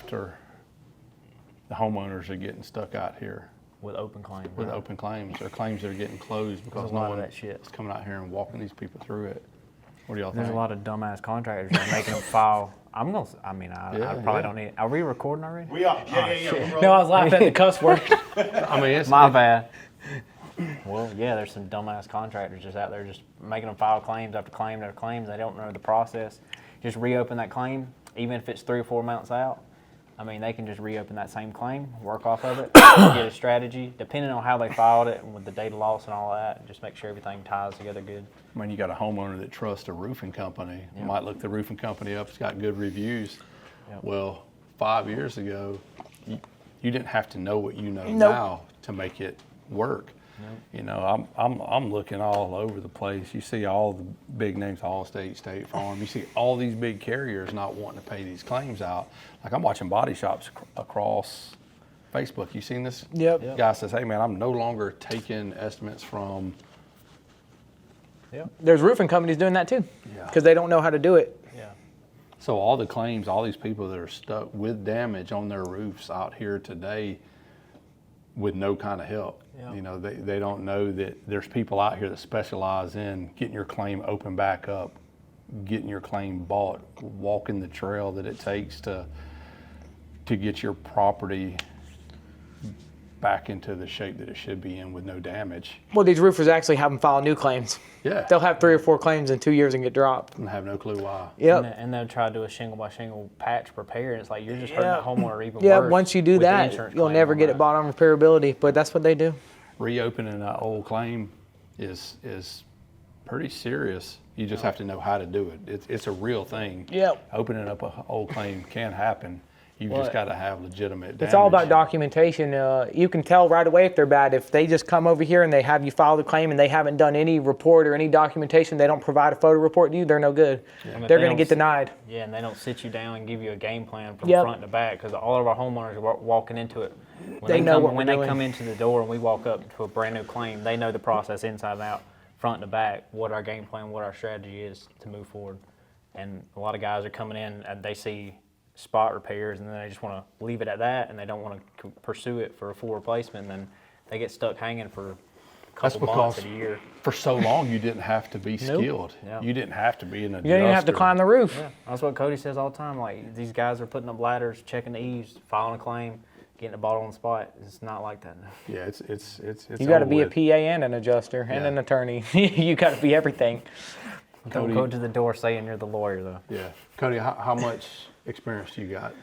after the homeowners are getting stuck out here with open claims. with open claims or claims that are getting closed because no one that shit is coming out here and walking these people through it. What do y'all think? There's a lot of dumbass contractors that are making them file. I probably don't need. Are we recording already? We are. Yeah. No, I was laughing at the cuss word. I mean, it's My bad. Well, yeah, there's some dumbass contractors just out there just making them file claims after claim after claims. They don't know the process. Just reopen that claim, even if it's 3 or 4 months out. I mean, they can just reopen that same claim, work off of it, get a strategy, depending on how they filed it and with the data loss and all that, and just make sure everything ties together good. I mean, you got a homeowner that trusts a roofing company. You might look the roofing company up. It's got good reviews. Yep. Well, 5 years ago, you didn't have to know what you know now to make it work. Nope. You know, I'm looking all over the place. You see all the big names, Allstate, State Farm. You see all these big carriers not wanting to pay these claims out. Like I'm watching body shops across Facebook. You seen this? Yep. Guy says, "Hey man, I'm no longer taking estimates from." There's roofing companies doing that too, because they don't know how to do it. Yeah. So all the claims, all these people that are stuck with damage on their roofs out here today with no kind of help. Yeah. You know, they don't know that there's people out here that specialize in getting your claim open back up, getting your claim bought, walking the trail that it takes to get your property back into the shape that it should be in with no damage. Well, these roofers actually have them file new claims. Yeah. They'll have 3 or 4 claims in 2 years and get dropped. And have no clue why. Yep. And they'll try to do a shingle by shingle patch repair. And it's like you're just hurting the homeowner even Yeah, worse. once you do with the that, insurance you'll claim never on get that. it bought on repairability, but that's what they do. Reopening an old claim is pretty serious. You just have to know how to do it. It's a real thing. Yep. Opening up an old claim can happen. You've just got to have legitimate damage. It's all about documentation. You can tell right away if they're bad. If they just come over here and they have you file the claim and they haven't done any report or any documentation, they don't provide a photo report to you, they're no good. And if They're they going to don't get denied. Yeah, and they don't sit you down and give you a game plan from Yep. front to back because all of our homeowners are walking into it. When They know what when we're they doing. come into the door and we walk up to a brand new claim, they know the process inside and out, front to back, what our game plan, what our strategy is to move forward. And a lot of guys are coming in and they see spot repairs and then they just want to leave it at that and they don't want to pursue it for a full replacement, and then they get stuck hanging for a couple months of a year. For so long you didn't have to be skilled. Yeah. You didn't have to be an adjuster. You don't even have to climb the roof. Yeah, that's what Cody says all the time. Like, these guys are putting up ladders, checking the eaves, filing a claim, getting a bottle on the spot. It's not like that now. Yeah, it's You got to over be a with. PA and an adjuster and an attorney. You got to be everything. Don't go to the door saying you're the lawyer, though. Yeah. Cody, how much experience do you got?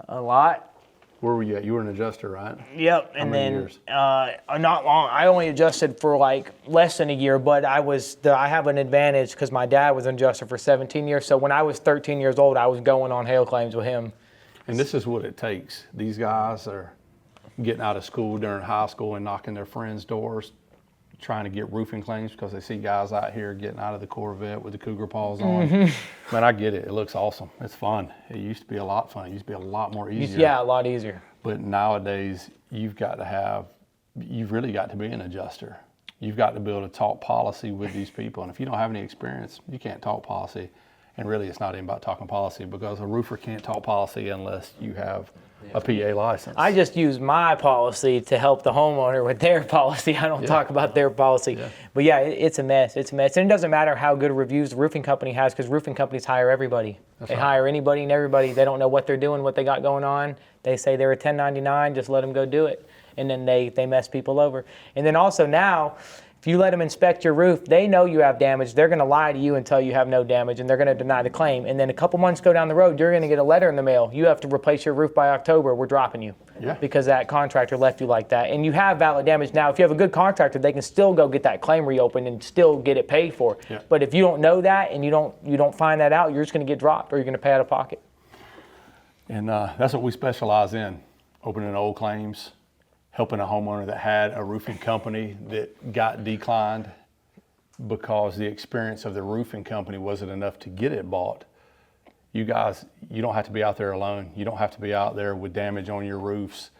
A lot. Where were you at? You were an adjuster, right? Yep, How and many then years? not long. I only adjusted for like less than a year, but I have an advantage because my dad was an adjuster for 17 years. So when I was 13 years old, I was going on hail claims with him. And this is what it takes. These guys are getting out of school during high school and knocking their friends' doors, trying to get roofing claims because they see guys out here getting out of the Corvette with the cougar paws on. Man, I get it. It looks awesome. It's fun. It used to be a lot fun. It used to be a lot more easier. Yeah, a lot easier. But nowadays, you've really got to be an adjuster. You've got to be able to talk policy with these people. And if you don't have any experience, you can't talk policy. And really, it's not even about talking policy because a roofer can't talk policy unless you have a PA license. I just use my policy to help the homeowner with their policy. I don't talk about their policy. Yeah. But yeah, it's a mess. It's a mess. And it doesn't matter how good reviews the roofing company has because roofing companies hire everybody. They hire anybody and everybody. They don't know what they're doing, what they got going on. They say they're a 1099, just let them go do it. And then they mess people over. And then also now, if you let them inspect your roof, they know you have damage. They're going to lie to you and tell you have no damage, and they're going to deny the claim. And then a couple months go down the road, you're going to get a letter in the mail. You have to replace your roof by October. We're dropping you because that contractor left you like that. And you have valid damage. Now, if you have a good contractor, they can still go get that claim reopened and still get it paid for. Yeah. But if you don't know that and you don't find that out, you're just going to get dropped or you're going to pay out of pocket. And that's what we specialize in, opening old claims, helping a homeowner that had a roofing company that got declined because the experience of the roofing company wasn't enough to get it bought. You guys, you don't have to be out there alone. You don't have to be out there with damage on your roofs.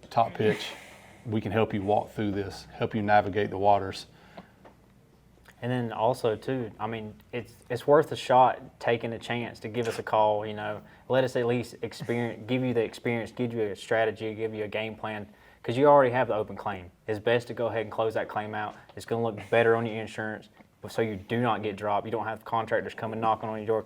Top Pitch, we can help you walk through this, help you navigate the waters. And then also too, I mean, it's worth a shot taking a chance to give us a call. You know, let us at least give you the experience, give you a strategy, give you a game plan, because you already have the open claim. It's best to go ahead and close that claim out. It's going to look better on your insurance, so you do not get dropped. You don't have contractors coming knocking on your door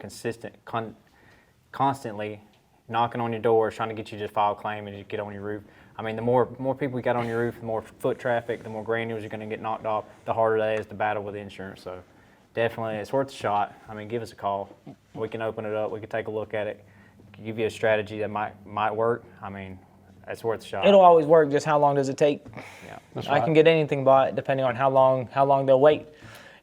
constantly knocking on your door, trying to get you to file a claim and you get on your roof. I mean, the more people you got on your roof, the more foot traffic, the more granules you're going to get knocked off, the harder that is to battle with the insurance. So definitely, it's worth a shot. I mean, give us a call. We can open it up. We can take a look at it, give you a strategy that might work. I mean, it's worth a shot. It'll always work. Just how long does it take? Yeah. That's I right. can get anything bought depending on how long they'll wait.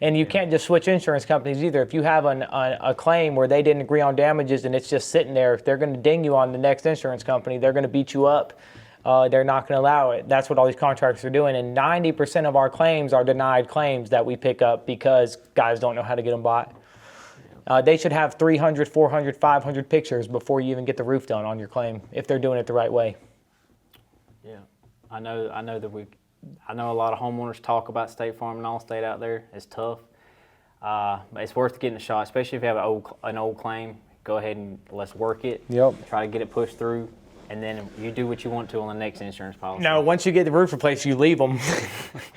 And you can't just switch insurance companies either. If you have a claim where they didn't agree on damages and it's just sitting there, if they're going to ding you on the next insurance company, they're going to beat you up. They're not going to allow it. That's what all these contractors are doing. And 90% of our claims are denied claims that we pick up because guys don't know how to get them bought. They should have 300, 400, 500 pictures before you even get the roof done on your claim if they're doing it the right way. Yeah, I know a lot of homeowners talk about State Farm and Allstate out there. It's tough, but it's worth getting a shot, especially if you have an old claim. Go ahead and let's work it. Yep. Try to get it pushed through, and then you do what you want to on the next insurance policy. No, once you get the roof replaced, you leave them.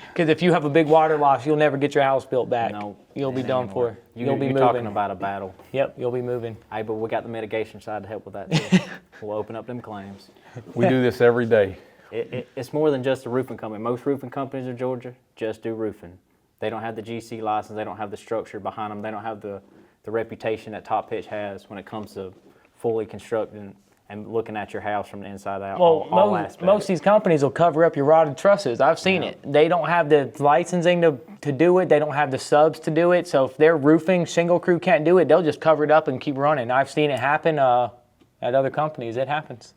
Because if you have a big water loss, you'll never get your house built back. No, You'll be it done ain't for. work. You'll be You're moving. talking about a battle. Yep, you'll be moving. Hey, but we got the mitigation side to help with that too. We'll open up them claims. We do this every day. It's more than just a roofing company. Most roofing companies in Georgia just do roofing. They don't have the GC license. They don't have the structure behind them. They don't have the reputation that Top Pitch has when it comes to fully constructing and looking at your house from the inside out. Well, all aspects. most of these companies will cover up your rotted trusses. I've seen it. They don't have the licensing to do it. They don't have the subs to do it. So if their roofing shingle crew can't do it, they'll just cover it up and keep running. I've seen it happen at other companies. It happens.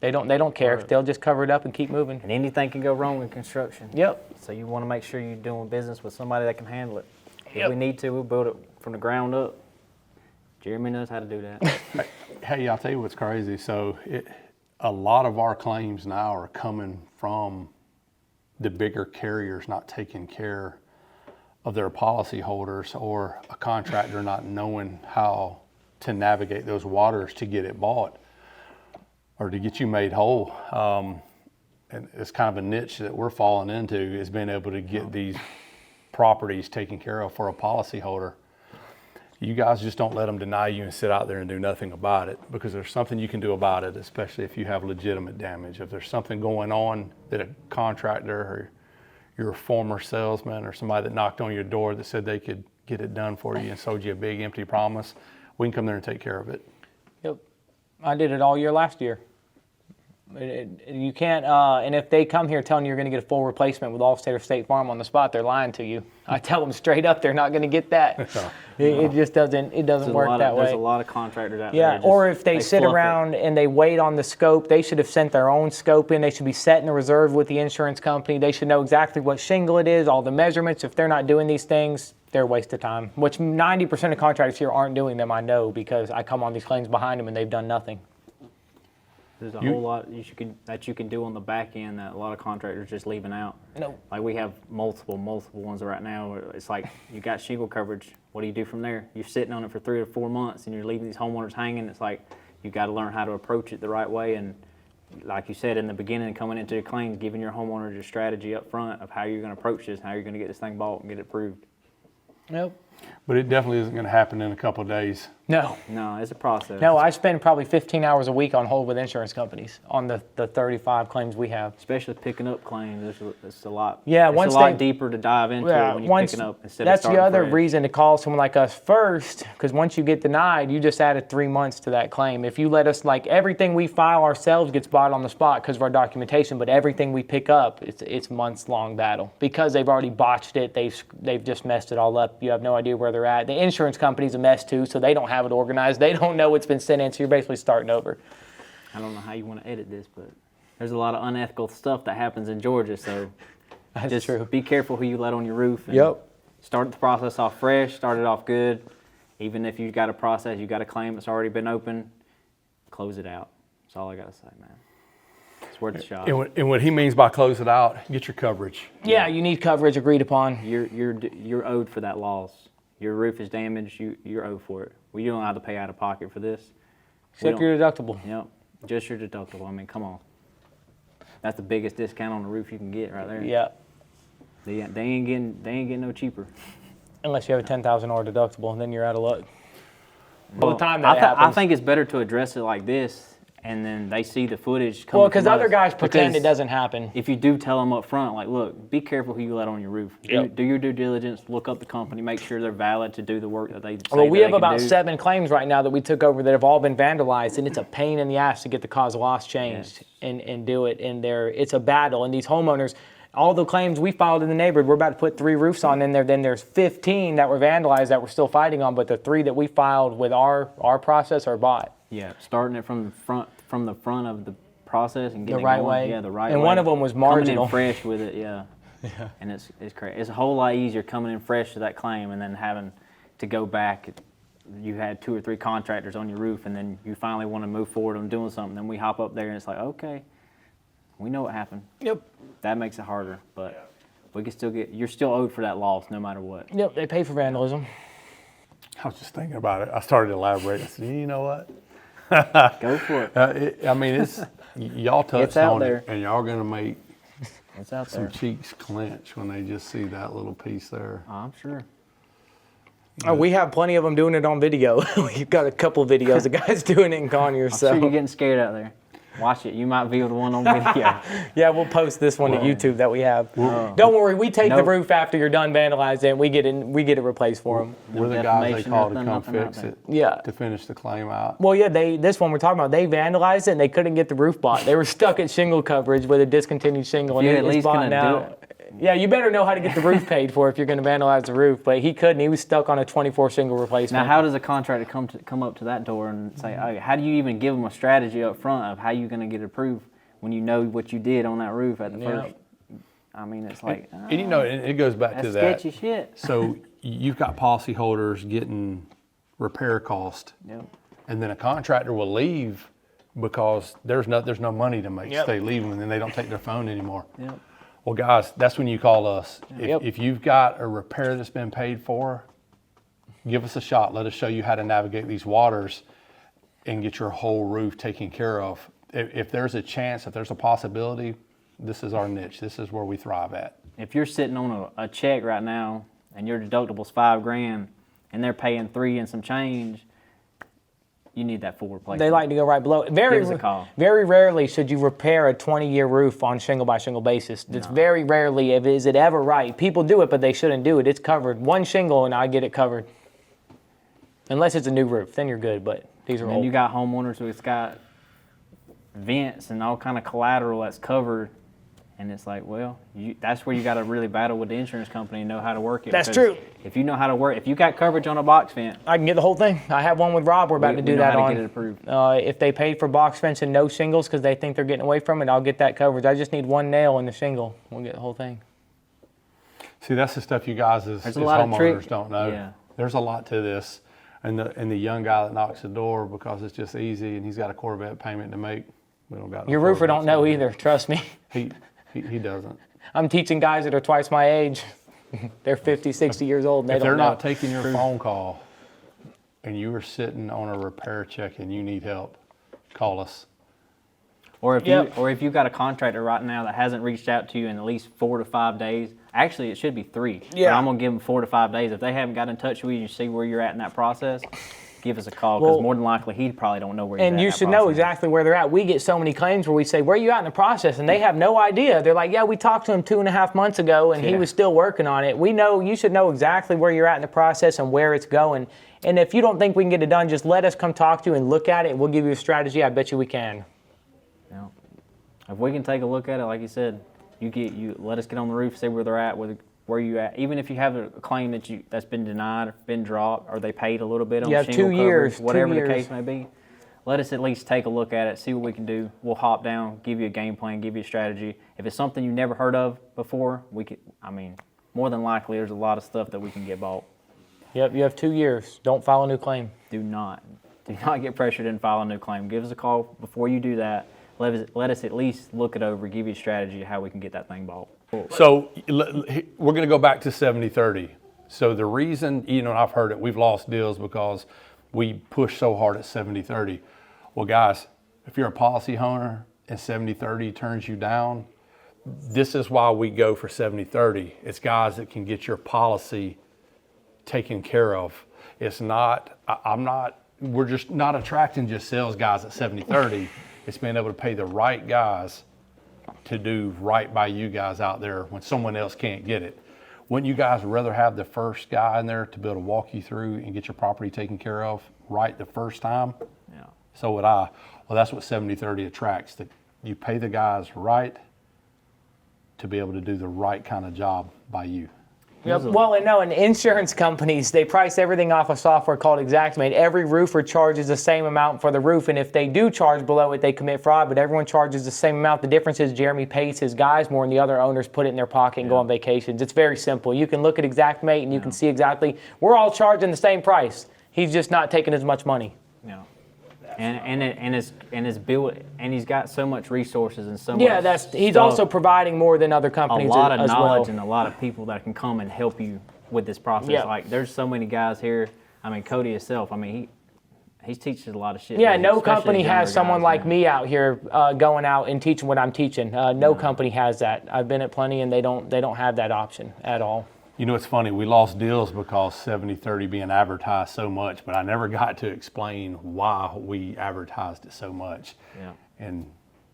They don't care. They'll just cover it up and keep moving. And anything can go wrong in construction. Yep. So you want to make sure you're doing business with somebody that can handle it. If Yep. we need to, we'll build it from the ground up. Jeremy knows how to do that. Hey, I'll tell you what's crazy. So a lot of our claims now are coming from the bigger carriers not taking care of their policyholders, or a contractor not knowing how to navigate those waters to get it bought or to get you made whole. And it's kind of a niche that we're falling into, is being able to get these properties taken care of for a policyholder. You guys just don't let them deny you and sit out there and do nothing about it, because there's something you can do about it, especially if you have legitimate damage. If there's something going on that a contractor or your former salesman or somebody that knocked on your door that said they could get it done for you and sold you a big empty promise, we can come there and take care of it. Yep. I did it all year last year. You can't, and if they come here telling you you're going to get a full replacement with Allstate or State Farm on the spot, they're lying to you. I tell them straight up, they're not going to get that. It just doesn't. It doesn't work that way. There's a lot of contractors out there. Yeah, or if they sit around and they wait on the scope, they should have sent their own scope in. They should be setting a reserve with the insurance company. They should know exactly what shingle it is, all the measurements. If they're not doing these things, they're a waste of time. Which 90% of contractors here aren't doing them, I know, because I come on these claims behind them and they've done nothing. There's a whole lot that you can do on the back end that a lot of contractors just leaving out. No. Like we have multiple ones right now. It's like you got shingle coverage. What do you do from there? You're sitting on it for 3 or 4 months and you're leaving these homeowners hanging. It's like you got to learn how to approach it the right way. And like you said in the beginning, coming into your claims, giving your homeowners your strategy up front of how you're going to approach this, how you're going to get this thing bought and get it approved. Nope. But it definitely isn't going to happen in a couple of days. No. No, it's a process. No, I spend probably 15 hours a week on hold with insurance companies on the 35 claims we have. Especially picking up claims, it's a lot. Yeah, it's once a lot they- deeper to dive into it when you're picking up instead that's of the starting other fresh. reason to call someone like us first, because once you get denied, you just added 3 months to that claim. If you let us, like everything we file ourselves gets bought on the spot because of our documentation, but everything we pick up, it's months long battle because they've already botched it. They've just messed it all up. You have no idea where they're at. The insurance company's a mess too, so they don't have it organized. They don't know what's been sent in, so you're basically starting over. I don't know how you want to edit this, but there's a lot of unethical stuff that happens in Georgia, so That's just true. be careful who you let on your roof. And Yep. Start the process off fresh, start it off good. Even if you got a process, you got a claim that's already been open, close it out. That's all I got to say, man. It's worth a shot. And what he means by close it out, get your coverage. Yeah, you need coverage agreed upon. You're owed for that loss. Your roof is damaged. You're owed for it. Well, you don't have to pay out of pocket for this. Except your deductible. Yep, just your deductible. I mean, come on. That's the biggest discount on the roof you can get right there. Yeah. They ain't getting no cheaper. Unless you have a $10,000 deductible, and then you're out of luck. All Well, the time that I happens. think it's better to address it like this, and then they see the footage coming. Well, because from other us. guys pretend Because it doesn't happen. If you do tell them up front, like, look, be careful who you let on your roof. Yep. Do your due diligence. Look up the company. Make sure they're valid to do the work that they say Well, we that have they can about do. 7 claims right now that we took over that have all been vandalized, and it's a pain in the ass to get the cause of loss changed and do it. And it's a battle. And these homeowners, all the claims we filed in the neighborhood, we're about to put 3 roofs on in there. Then there's 15 that were vandalized that we're still fighting on, but the 3 that we filed with our process are bought. Yeah, starting it from the front of the process and getting The right it going. way. Yeah, the right And way. one of them was marginal. Coming in fresh with it, yeah. And it's crazy. It's a whole lot easier coming in fresh to that claim and then having to go back. You had 2 or 3 contractors on your roof, and then you finally want to move forward on doing something. Then we hop up there, and it's like, okay, we know what happened. Yep. That makes it harder, but we can still you're still owed for that loss no matter what. Yep, they pay for vandalism. I was just thinking about it. I started to elaborate. I said, you know what? Go for it. I mean, it's y'all touched It's out on there. it, and y'all gonna make It's out some there. cheeks clench when they just see that little piece there. I'm sure. Oh, we have plenty of them doing it on video. We've got a couple videos of guys doing it in Conyers. I'm So sure you're getting scared out there. Watch it. You might be the one on video. yeah, we'll post this one to YouTube that we have. Don't worry, we take the Nope. roof after you're done vandalizing, and we get it replaced for them. We're the guys they defamation, call to nothing, come nothing out fix there. it. Yeah. To finish the claim out. Well, yeah, this one we're talking about, they vandalized it and they couldn't get the roof bought. They were stuck at shingle coverage with a discontinued shingle, and You're at it's least bought gonna now. do it. Yeah, you better know how to get the roof paid for if you're going to vandalize the roof. But he couldn't. He was stuck on a 24 shingle replacement. Now, how does a contractor come up to that door and say, "Oh, how do you even give them a strategy up front of how you're going to get it approved when you know what you did on that roof at the Yeah. first?" I mean, it's like And you know, it goes back to that's that. sketchy shit. So you've got policyholders getting repair cost, Yep. and then a contractor will leave because there's no money to make Yep. stay leaving, and then they don't take their phone anymore. Yep. Well, guys, that's when you call us. Yep. If you've got a repair that's been paid for, give us a shot. Let us show you how to navigate these waters and get your whole roof taken care of. If there's a chance, if there's a possibility, this is our niche. This is where we thrive at. If you're sitting on a check right now and your deductible's $5,000 and they're paying 3 and some change, you need that full replacement. They like to go right below it. Give us a call. Very rarely should you repair a 20-year roof on shingle by shingle basis. It's very rarely, is it ever right. People do it, but they shouldn't do it. It's covered. One shingle and I get it covered. Unless it's a new roof, then you're good, but these are And old. you got homeowners who's got vents and all kind of collateral that's covered, and it's like, well, that's where you got to really battle with the insurance company and know how to work it. That's because true. If you know how to work, if you got coverage on a box vent, I can get the whole thing. I have one with Rob we're about we to do know that how to on. get it approved. If they paid for box fence and no shingles because they think they're getting away from it, I'll get that coverage. I just need one nail in the shingle. We'll get the whole thing. See, that's the stuff you guys as There's a lot of homeowners don't know. Yeah. There's a lot to this. And the young guy that knocks the door because it's just easy and he's got a Corvette payment to make, we don't got no Your roofer don't Corvettes know over either, trust me. here. He doesn't. I'm teaching guys that are twice my age. They're 50, 60 years old. And they If they're don't know. not taking your phone call and you are sitting on a repair check and you need help, call us. Or if Yep. you've got a contractor right now that hasn't reached out to you in at least 4 to 5 days. Actually, it should be 3. Yeah. But I'm gonna give them 4 to 5 days. If they haven't got in touch with you and see where you're at in that process, give us a call because Well, more than likely he probably don't know where you're at. And in you that should know process. exactly where they're at. We get so many claims where we say, where are you at in the process? And they have no idea. They're like, yeah, we talked to him 2.5 months ago and he Yeah. was still working on it. We know, you should know exactly where you're at in the process and where it's going. And if you don't think we can get it done, just let us come talk to you and look at it and we'll give you a strategy. I bet you we can. Yeah. If we can take a look at it, like you said, you let us get on the roof, see where they're at, where you at. Even if you have a claim that's been denied, been dropped, or they paid a little bit on Yeah, shingle 2 coverage, years, whatever 2 the years. case may be, let us at least take a look at it, see what we can do. We'll hop down, give you a game plan, give you a strategy. If it's something you never heard of before, more than likely there's a lot of stuff that we can get bought. Yep, you have 2 years. Don't file a new claim. Do not get pressured and file a new claim. Give us a call before you do that. let us at least look it over, give you a strategy of how we can get that thing bought. So we're going to go back to 70-30. So the reason, I've heard it, we've lost deals because we push so hard at 70-30. Well, guys, if you're a policy owner and 70-30 turns you down, this is why we go for 70-30. It's guys that can get your policy taken care of. It's not, we're just not attracting just sales guys at 70-30. It's being able to pay the right guys to do right by you guys out there when someone else can't get it. Wouldn't you guys rather have the first guy in there to be able to walk you through and get your property taken care of right the first time? Yeah. So would I. Well, that's what 70-30 attracts. That you pay the guys right to be able to do the right kind of job by you. Yep. Well, and insurance companies, they price everything off a software called Xactimate. Every roofer charges the same amount for the roof, and if they do charge below it, they commit fraud, but everyone charges the same amount. The difference is Jeremy pays his guys more, and the other owners put it in their pocket and go on vacations. It's very simple. You can look at Xactimate, and you can see exactly, we're all charging the same price. He's just not taking as much money. Yeah. And his build, and he's got so much resources and so much. He's stuff, also providing more than other companies. A lot of as knowledge well. and a lot of people that can come and help you with this process. Yeah. Like there's so many guys here. I mean, Cody himself. I mean, he teaches a lot of shit. Yeah, man, no especially company younger has someone guys, like man. me out here going out and teaching what I'm teaching. No company has that. I've been at plenty, and they don't have that option at all. It's funny, we lost deals because 70-30 being advertised so much, but I never got to explain why we advertised it so much. Yeah. And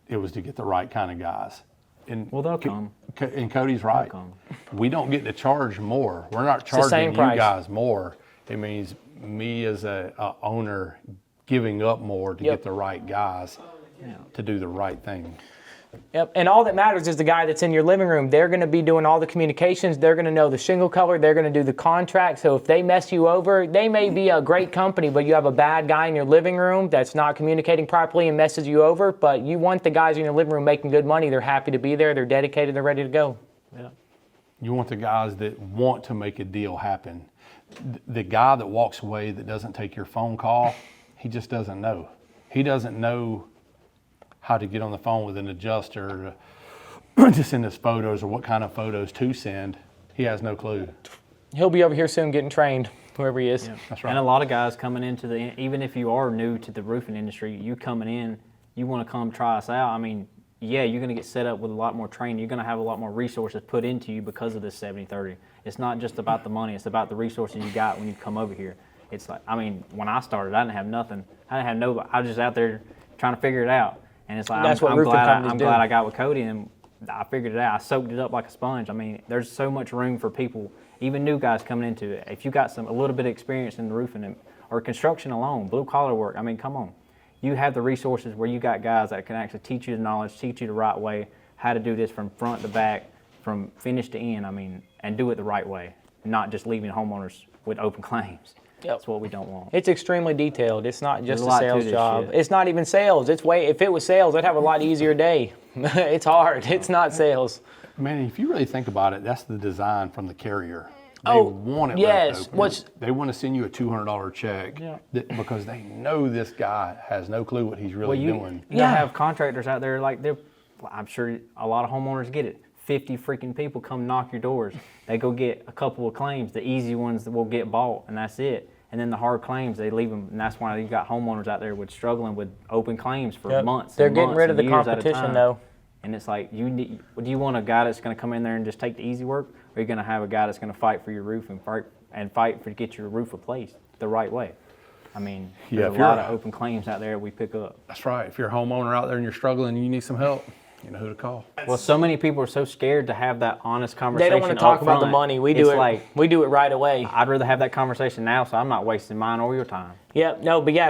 it was to get the right kind of guys. And Well, they'll come. And Cody's right. come. We don't get to charge more. We're not the same charging you price. guys more. It means me as a owner giving up more to get the right guys to do the right thing. Yep, and all that matters is the guy that's in your living room. They're going to be doing all the communications. They're going to know the shingle color. They're going to do the contract. So if they mess you over, they may be a great company, but you have a bad guy in your living room that's not communicating properly and messes you over. But you want the guys in your living room making good money. They're happy to be there. They're dedicated. They're ready to go. Yeah. You want the guys that want to make a deal happen. The guy that walks away that doesn't take your phone call, he just doesn't know. He doesn't know how to get on the phone with an adjuster to send us photos or what kind of photos to send. He has no clue. He'll be over here soon getting trained, whoever he is. Yeah. That's right. And a lot of guys coming into even if you are new to the roofing industry, you coming in, you want to come try us out. I mean, yeah, you're going to get set up with a lot more training. You're going to have a lot more resources put into you because of this 70-30. It's not just about the money. It's about the resources you got when you come over here. It's like, I mean, when I started, I didn't have nothing. I was just out there trying to figure it out. And it's like, That's what I'm roofing companies do. glad I got with Cody and I figured it out. I soaked it up like a sponge. I mean, there's so much room for people, even new guys coming into it. If you got a little bit of experience in the roofing or construction alone, blue collar work, I mean, come on. You have the resources where you got guys that can actually teach you the knowledge, teach you the right way, how to do this from front to back, from finish to end, I mean, and do it the right way, not just leaving homeowners with open claims. Yep. That's what we don't want. It's extremely detailed. It's not just There's a a lot to sales this job. shit. It's not even sales. If it was sales, I'd have a lot easier day. It's hard. It's not sales. Man, if you really think about it, that's the design from the carrier. They Oh, want it yes. left open. They want to send you a $200 check because they know this guy has no clue what he's really doing. You have contractors out there I'm sure a lot of homeowners get it. 50 freaking people come knock your doors. They go get a couple of claims, the easy ones that will get bought, and that's it. And then the hard claims, they leave them, and that's why you got homeowners out there struggling with open claims for months. They're and getting months rid of and the years at a competition, time. though. And it's like, do you want a guy that's going to come in there and just take the easy work, or are you going to have a guy that's going to fight for your roof and fight to get your roof replaced the right way? I mean, there's a lot of open claims out there we pick up. That's right. If you're a homeowner out there and you're struggling and you need some help, you know who to call. Well, so many people are so scared to have that honest conversation. They don't want to talk about the upfront. money. We It's do it. like, We do it right away. I'd rather have that conversation now, so I'm not wasting mine or your time.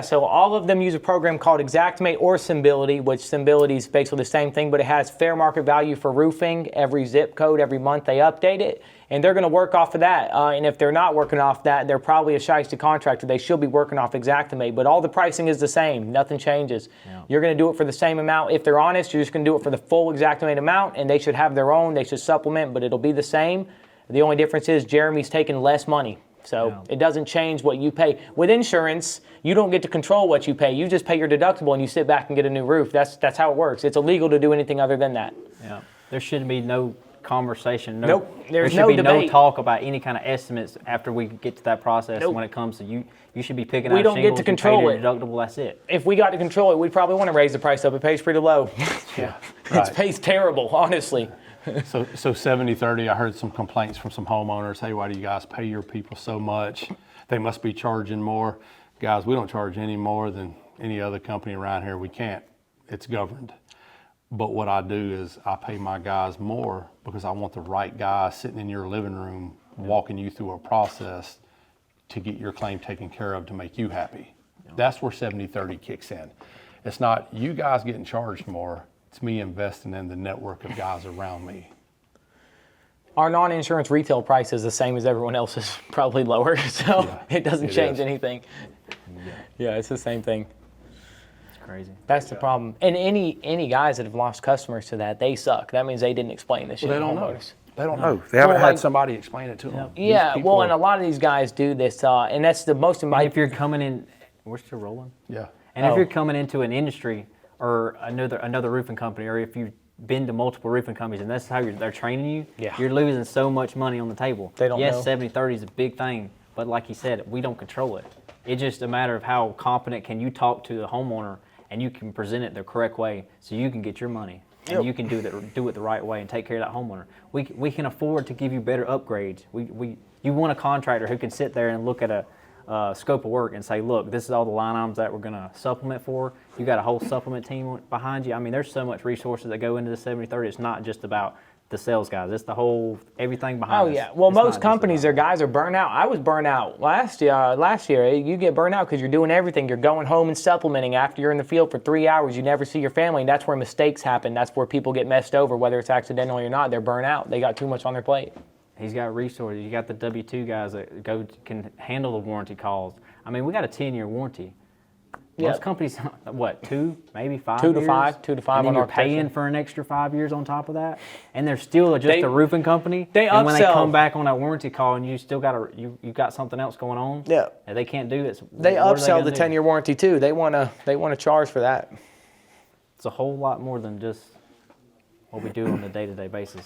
So all of them use a program called Xactimate or Symbility, which Symbility is basically the same thing, but it has fair market value for roofing. Every zip code, every month they update it, and they're going to work off of that. And if they're not working off that, they're probably a shiesty contractor. They should be working off Xactimate, but all the pricing is the same. Nothing changes. Yeah. You're going to do it for the same amount. If they're honest, you're just going to do it for the full Xactimate amount, and they should have their own. They should supplement, but it'll be the same. The only difference is Jeremy's taking less money. So Yeah. it doesn't change what you pay. With insurance, you don't get to control what you pay. You just pay your deductible and you sit back and get a new roof. That's how it works. It's illegal to do anything other than that. Yeah, there should be no conversation. No, Nope, there's there should no be debate. no talk about any kind of estimates after we get to that process. Nope. When it comes to you, you should be picking We out don't get shingles. to You control pay your it. deductible. That's it. If we got to control it, we'd probably want to raise the price up. It pays pretty low. Yeah. Right. It pays terrible, honestly. So 70/30, I heard some complaints from some homeowners. Hey, why do you guys pay your people so much? They must be charging more. Guys, we don't charge any more than any other company around here. We can't. It's governed. But what I do is I pay my guys more because I want the right guy sitting in your living room walking you through a process to get your claim taken care of to make you happy. That's where 70/30 kicks in. It's not you guys getting charged more. It's me investing in the network of guys around me. Our non-insurance retail price is the same as everyone else's, probably lower, so Yeah, it doesn't it change is. anything. Yeah, it's the same thing. It's crazy. That's the problem. And any guys that have lost customers to that, they suck. That means they didn't explain this shit They to don't know. homeowners. They don't know. They haven't Well, had like- somebody explain it to them. Yeah, well, and a lot of these guys do this, and that's the most And if you're coming in, we're still rolling. Yeah. And if Oh. you're coming into an industry or another roofing company, or if you've been to multiple roofing companies and that's how they're training you, Yeah. you're losing so much money on the table. They don't yes, know. 70/30 is a big thing, but like you said, we don't control it. It's just a matter of how competent can you talk to the homeowner and you can present it the correct way so you can get your money. And you can do it the right way and take care of that homeowner. We can afford to give you better upgrades. You want a contractor who can sit there and look at a scope of work and say, look, this is all the line items that we're going to supplement for. You got a whole supplement team behind you. I mean, there's so much resources that go into the 70/30. It's not just about the sales guys. It's the whole everything behind Oh us. yeah. Well, It's not most just companies, their about- guys are burnt out. I was burnt out last year. You get burnt out because you're doing everything. You're going home and supplementing after you're in the field for 3 hours. You never see your family. And that's where mistakes happen. That's where people get messed over, whether it's accidentally or not. They're burnt out. They got too much on their plate. He's got resources. You got the W-2 guys that can handle the warranty calls. I mean, we got a 10-year warranty. Most Yeah. companies, what, 2, maybe 5 2 to years? 5, 2 to 5 and then on you're architecture. paying for an extra 5 years on top of that, and they're still just They- a roofing company. they and when they upsell. come back on that warranty call, and you still got you got something else going on. Yeah. And they can't do it. They what are upsell gonna the do? 10-year warranty too. They wanna charge for that. It's a whole lot more than just what we do on a day-to-day basis.